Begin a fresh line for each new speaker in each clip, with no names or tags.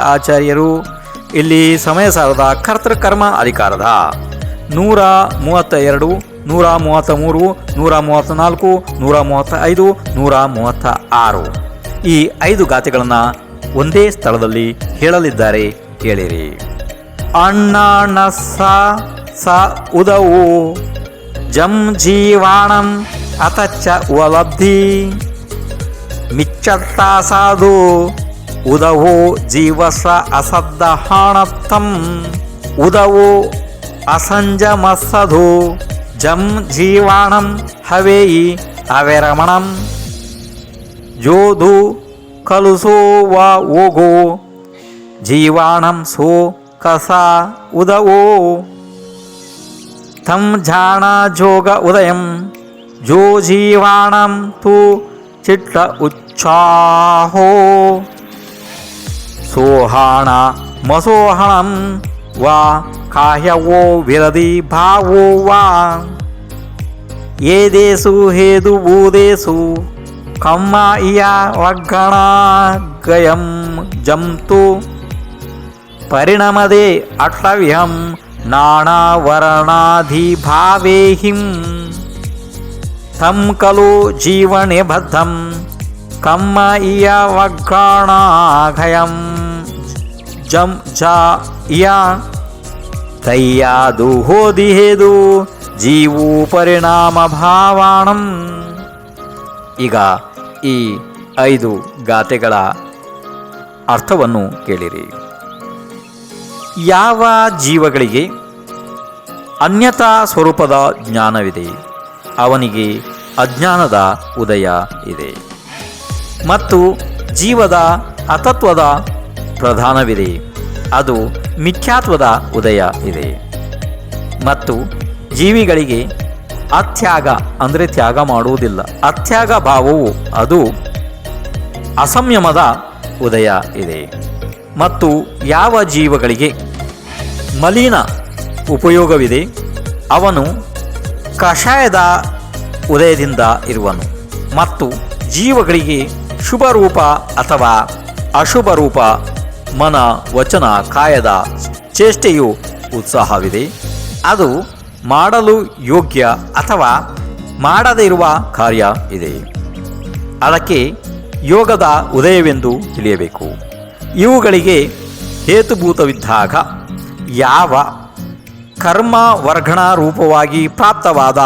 ಆಚಾರ್ಯರು. ಇಲ್ಲಿ ಸಮಯ ಸಾರದ ಕರ್ತೃಕರ್ಮ ಅಧಿಕಾರದ 132, 133, 134, 135, 136 ಈ 5 ಗಾಥೆಗಳನ್ನು ಒಂದೇ ಸ್ಥಳದಲ್ಲಿ ಹೇಳಲಿದ್ದಾರೆ, ಕೇಳಿರಿ. ಅಣ್ಣಾಣ ಸ ಉದವು ಜಂ ಜೀವಾಣಂ ಅತಚ್ಚ ಉಪಲಬ್ಧಿ ಮಿಚ್ಚತ್ತ ಸಾಧು ಉದವು ಜೀವಸ ಅಸದ್ದಹಾಣತ್ತಂ ಉದವು ಅಸಂಜಮಸ್ಸಧು ಜಂ ಜೀವಾಣಂ ಹವೇಯಿ ಅವೆರಮಣಂ ಜೋಧು ಕಲುಸೋ ವ ಓಗೋ ಜೀವಾಣಂ ಸೋ ಕಸ ಉದವೋ ತಂ ಝಾಣ ಜೋಗ ಉದಯಂ ಜೋ ಜೀವಾಣಂ ತು ಚಿಟ್ಟ ಉಚ್ಚಾಹೋ ಸೋಹಾಣ ಮಸೋಹಣಂ ವಾ ಕಾಹ್ಯವೋ ವಿರದಿ ಭಾವೋ ವಾ ಏದೇಸು ಹೇದು ಭೂದೇಸು ಕಮ್ಮ ಇಯ ವಗ್ಗಣ ಗಯಂ ಜಂತು ಪರಿಣಮದೆ ಅಟ್ಲವ್ಯಂ ನಾನಾವರಣಾಧಿಭಾವೇಹಿಂ ತಂ ಖಲು ಜೀವನೆ ಬದ್ಧಂ ಕಮ್ಮ ಇಯ ವಗ್ಗಣಾಘಯಂ ಜಂ ಜ ಇಯ ತಯ್ಯಾದು ಹೋದಿ ಹೇದು ಜೀವು ಪರಿಣಾಮ ಭಾವಾಣಂ. ಈಗ ಈ 5 ಗಾಥೆಗಳ ಅರ್ಥವನ್ನು ಕೇಳಿರಿ. ಯಾವ ಜೀವಗಳಿಗೆ ಅನ್ಯತಾ ಸ್ವರೂಪದ ಜ್ಞಾನವಿದೆ ಅವನಿಗೆ ಅಜ್ಞಾನದ ಉದಯ ಇದೆ, ಮತ್ತು ಜೀವದ ಅತತ್ವದ ಪ್ರಧಾನವಿದೆ, ಅದು ಮಿಥ್ಯಾತ್ವದ ಉದಯ ಇದೆ. ಮತ್ತು ಜೀವಿಗಳಿಗೆ ಅತ್ಯಾಗ ಅಂದರೆ ತ್ಯಾಗ ಮಾಡುವುದಿಲ್ಲ, ಅತ್ಯಾಗ ಭಾವವು ಅದು ಅಸಂಯಮದ ಉದಯ ಇದೆ. ಮತ್ತು ಯಾವ ಜೀವಗಳಿಗೆ ಮಲಿನ ಉಪಯೋಗವಿದೆ ಅವನು ಕಷಾಯದ ಉದಯದಿಂದ ಇರುವನು. ಮತ್ತು ಜೀವಗಳಿಗೆ ಶುಭ ರೂಪ ಅಥವಾ ಅಶುಭ ರೂಪ, ಮನ ವಚನ ಕಾಯದ ಚೇಷ್ಟೆಯು ಉತ್ಸಾಹವಿದೆ, ಅದು ಮಾಡಲು ಯೋಗ್ಯ ಅಥವಾ ಮಾಡದೇ ಇರುವ ಕಾರ್ಯ ಇದೆ. ಅದಕ್ಕೆ ಯೋಗದ ಉದಯವೆಂದು ತಿಳಿಯಬೇಕು. ಇವುಗಳಿಗೆ ಹೇತುಭೂತವಿದ್ದಾಗ ಯಾವ ಕರ್ಮ ವರ್ಗಣ ರೂಪವಾಗಿ ಪ್ರಾಪ್ತವಾದ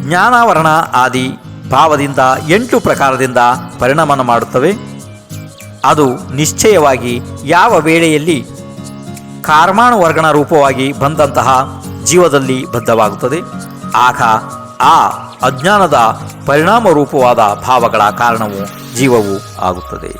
ಜ್ಞಾನಾವರಣ ಆದಿ ಭಾವದಿಂದ 8 ಪ್ರಕಾರದಿಂದ ಪರಿಣಾಮ ಮಾಡುತ್ತವೆ, ಅದು ನಿಶ್ಚಯವಾಗಿ ಯಾವ ವೇಳೆಯಲ್ಲಿ ಕರ್ಮಾನುವರ್ಗಣ ರೂಪವಾಗಿ ಬಂದಂತಹ ಜೀವದಲ್ಲಿ ಬದ್ಧವಾಗುತ್ತದೆ, ಆಗ ಆ ಅಜ್ಞಾನದ ಪರಿಣಾಮ ರೂಪವಾದ ಭಾವಗಳ ಕಾರಣವು ಜೀವವು ಆಗುತ್ತದೆ.